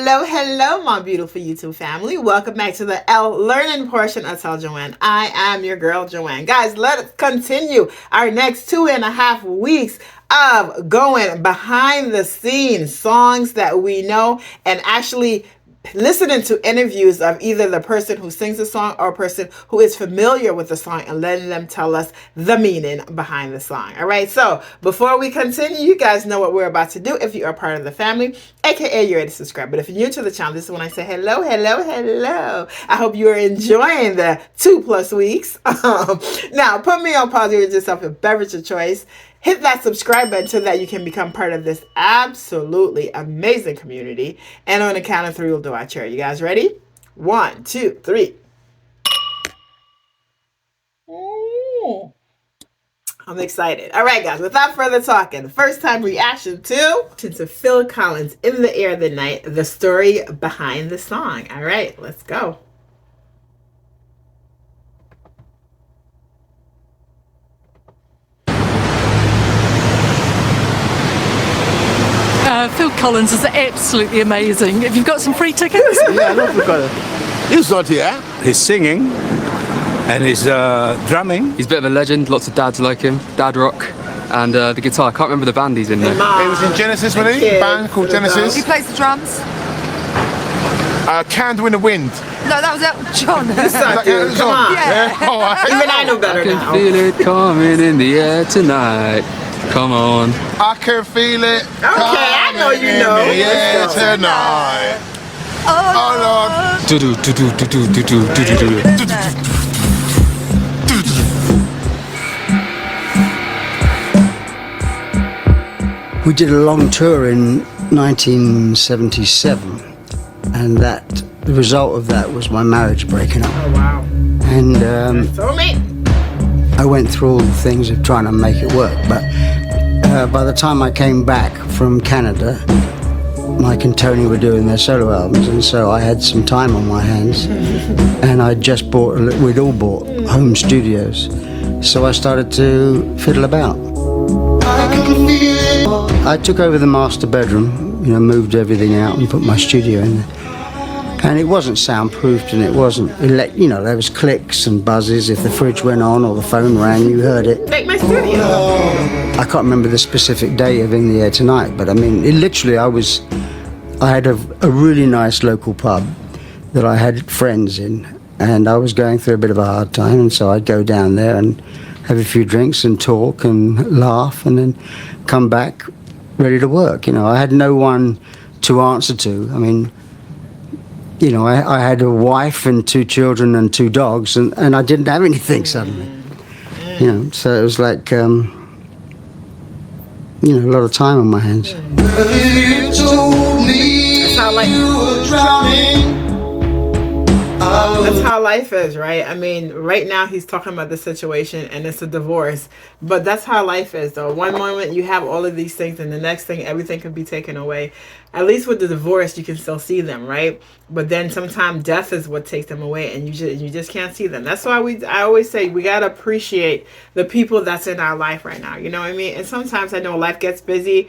hello, my beautiful YouTube family. Welcome back to the T.E.L.L learning portion of T.E.L.L Joanne. I am your girl, Joanne. Guys, let's continue our next 2.5 weeks of going behind the scenes, songs that we know, and actually listening to interviews of either the person who sings the song or a person who is familiar with the song and letting them tell us the meaning behind the song. All right, so before we continue, you guys know what we're about to do if you are part of the family, aka you're ready to subscribe. But if you're new to the channel, this is when I say hello. I hope you are enjoying the 2+ weeks. Now put me on pause, give yourself a beverage of choice. Hit that subscribe button so that you can become part of this absolutely amazing community. And on the count of 3, we'll do our chair. You guys ready? 1, 2, 3. I'm excited. All right, guys, without further talking, first time reaction to Phil Collins, In the Air of the Night, the story behind the song. All right, let's go. Phil Collins is absolutely amazing. Have you got some free tickets? Yeah, I know we've got it. He's not here. He's singing and he's drumming. He's a bit of a legend. Lots of dads like him. Dad rock. And the guitar. I can't remember the band he's in there. He was in Genesis, wasn't he? A band called Genesis. He plays the drums. Candle in the Wind. No, that was Elton John. Come on. Yeah. Oh, Even I know better I can now. feel it coming in the air tonight. Come on. I can feel it. Okay, I know you know. Yeah, tonight. Oh Lord. Do do do do do do do do do do. We did a long tour in 1977, and the result of that was my marriage breaking up. Oh, wow. And Soulmate. I went through all the things of trying to make it work, but by the time I came back from Canada, Mike and Tony were doing their solo albums, and so I had some time on my hands, and we'd all bought home studios, so I started to fiddle about. I took over the master bedroom, moved everything out and put my studio in there. And it wasn't soundproofed, and it wasn't, there was clicks and buzzes. If the fridge went on or the phone rang, you heard it. Make my studio. I can't remember the specific day of In the Air Tonight, but I mean, I had a really nice local pub that I had friends in, and I was going through a bit of a hard time, and so I'd go down there and have a few drinks and talk and laugh, and then come back ready to work. I had no one to answer to. I mean, I had a wife and 2 children and 2 dogs, and I didn't have anything suddenly. So it was like, a lot of time on my hands. That's how life is, right? I mean, right now he's talking about the situation and it's a divorce, but that's how life is, though. One moment you have all of these things, and the next thing everything can be taken away. At least with the divorce, you can still see them, right? But then sometimes death is what takes them away, and you just can't see them. That's why I always say we gotta appreciate the people that's in our life right now. You know what I mean? And sometimes I know life gets busy,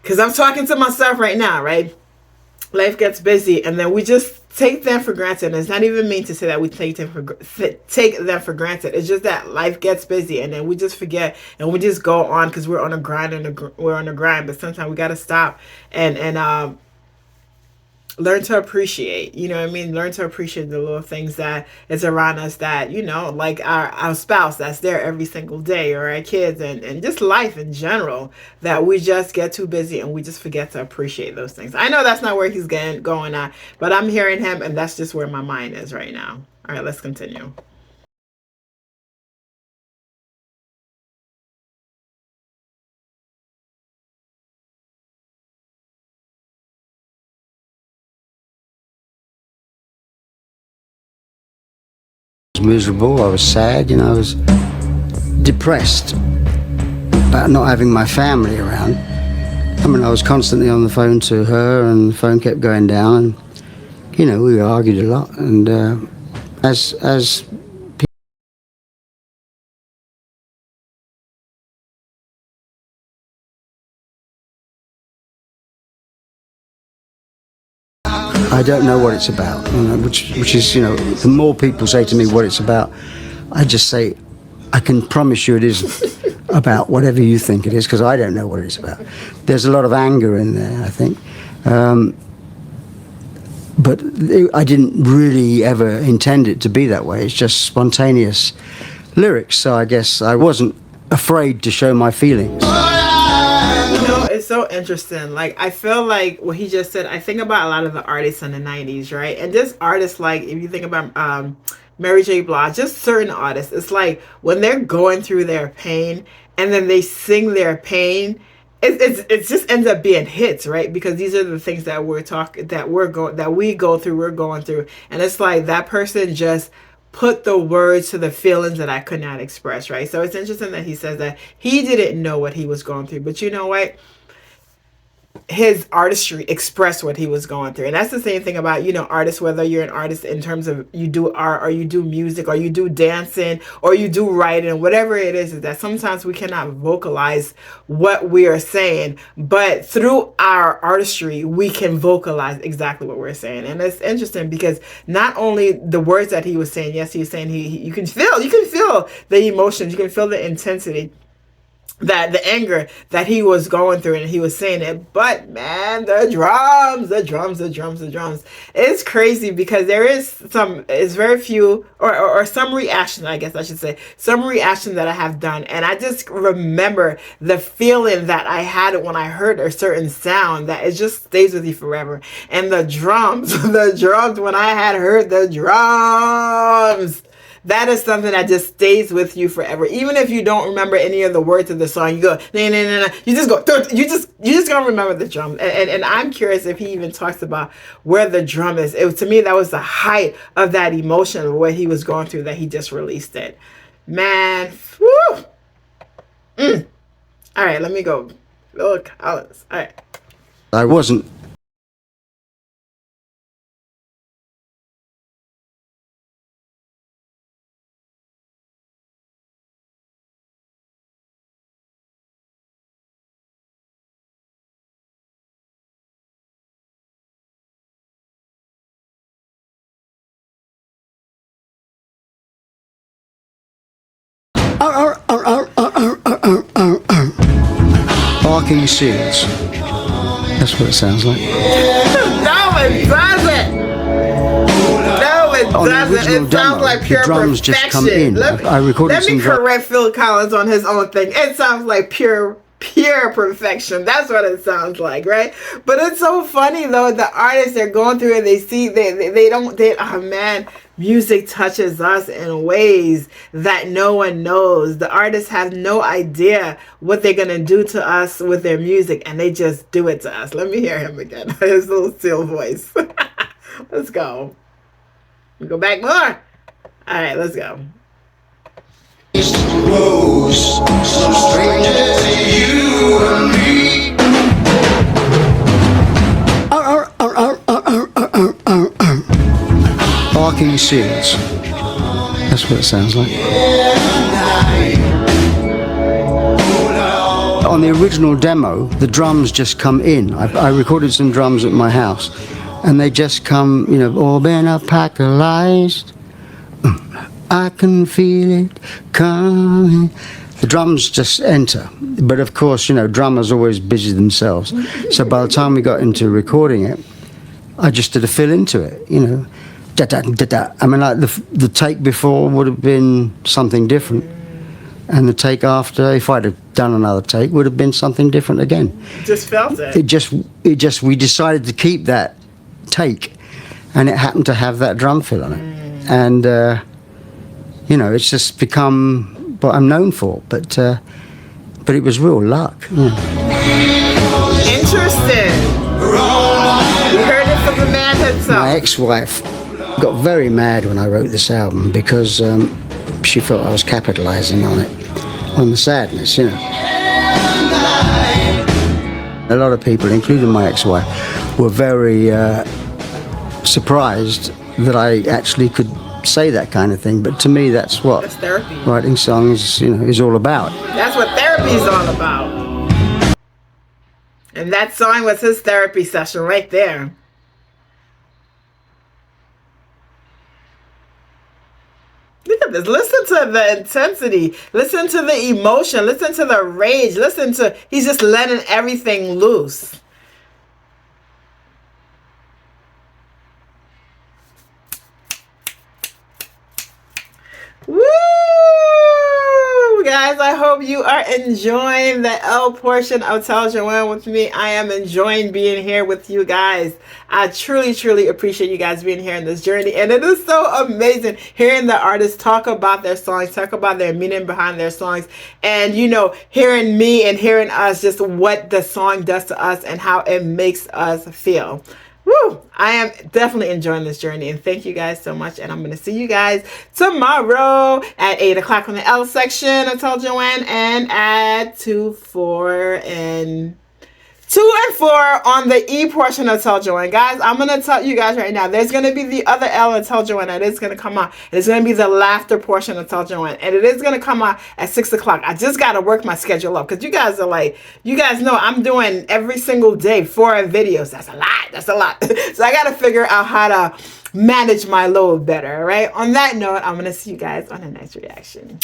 because I'm talking to myself right now, right? Life gets busy, and then we just take them for granted. And it's not even mean to say that we take them for granted. It's just that life gets busy, and then we just forget, and we just go on because we're on a grind, But sometimes we got to stop and learn to appreciate. You know what I mean? Learn to appreciate the little things that is around us. That like our spouse that's there every single day, or our kids, and just life in general. That we just get too busy and we just forget to appreciate those things. I know that's not where he's going at, but I'm hearing him, and that's just where my mind is right now. All right, let's continue. I was miserable, I was sad, I was depressed about not having my family around. I mean, I was constantly on the phone to her, and the phone kept going down, and we argued a lot, and as I don't know what it's about, you know, which is, you know, the more people say to me what it's about, I just say, I can promise you it isn't about whatever you think it is, because I don't know what it's about. There's a lot of anger in there, I think. But I didn't really ever intend it to be that way. It's just spontaneous lyrics, so I guess I wasn't afraid to show my feelings. You know, it's so interesting. Like, I feel like what he just said, I think about a lot of the artists in the 90s, right? And just artists, like, if you think about Mary J. Blige, just certain artists, it's like when they're going through their pain and then they sing their pain, it just ends up being hits, right? Because these are the things that we're going through, and it's like that person just put the words to the feelings that I could not express, right? So it's interesting that he says that he didn't know what he was going through, but you know what? His artistry expressed what he was going through. And that's the same thing about, you know, artists, whether you're an artist in terms of you do art or you do music or you do dancing or you do writing, whatever it is that sometimes we cannot vocalize what we are saying, but through our artistry we can vocalize exactly what we're saying. And it's interesting because not only the words that he was saying, yes, he was saying you can feel the emotions, you can feel the intensity, that the anger that he was going through, and he was saying it, but man, the drums, it's crazy because it's very few or some reaction, I guess I should say, some reaction that I have done, and I just remember the feeling that I had when I heard a certain sound that it just stays with you forever. And the drums when I had heard the drums, that is something that just stays with you forever. Even if you don't remember any of the words of the song, you go, nah. You just go, you just gonna remember the drum. And I'm curious if he even talks about where the drum is. To me, that was the height of that emotion of what he was going through, that he just released it. Man, whew. All right, let me go. Phil Collins. All right. I wasn't. Barking seals. That's what it sounds like. No, it doesn't. No, it doesn't. It sounds like pure drums perfection. just come in. I recorded Let me correct Phil Collins on his own thing. It sounds like pure perfection. That's what it sounds like, right? But it's so funny though. The artists, they're going through and oh man, music touches us in ways that no one knows. The artists have no idea what they're gonna do to us with their music, and they just do it to us. Let me hear him again. His little still voice. Let's go. Go back more. All right, let's go. Close, some strangers to you and me. Barking seals. That's what it sounds like. On the original demo, the drums just come in. I recorded some drums at my house, and they just come, you know, all been apocalypsed. I can feel it coming. The drums just enter. But of course, you know, drummers always busy themselves. So by the time we got into recording it, I just did a fill into it, you know. Da-da, da-da. I mean, like the take before would have been something different. And the take after, if I'd have done another take, would have been something different again. Just felt it. We decided to keep that take, and it happened to have that drum fill on it. And, you know, it's just become what I'm known for. But it was real luck. Yeah. Interesting. You heard it from the man himself. My ex-wife got very mad when I wrote this album because she felt I was capitalizing on it, on the sadness, you know. A lot of people, including my ex-wife, were very surprised that I actually could say that kind of thing. But to me, that's what therapy. Writing songs, you know, is all about. That's what therapy is all about. And that song was his therapy session right there. at this. Listen to the intensity. Listen to the emotion. Listen to the rage. Listen to, he's just letting everything loose. Woo! Guys, I hope you are enjoying the L portion of Tell Joanne with me. I am enjoying being here with you guys. I truly, truly appreciate you guys being here in this journey. And it is so amazing hearing the artists talk about their songs, talk about their meaning behind their songs. And, you know, hearing me and hearing us, just what the song does to us and how it makes us feel. Woo! I am definitely enjoying this journey, and thank you guys so much. And I'm going to see you guys tomorrow at 8 o'clock on the L section of Tell Joanne, and at 2, 4 and 4 on the E portion of Tell Joanne. Guys, I'm going to tell you guys right now, there's going to be the other L in Tell Joanne that is going to come out. It's going to be the laughter portion of Tell Joanne, and it is going to come out at 6 o'clock. I just got to work my schedule up, because you guys are like, you guys know I'm doing every single day 4 videos. That's a lot. That's a lot. So I got to figure out how to manage my load better, right? On that note, I'm going to see you guys on the next reaction.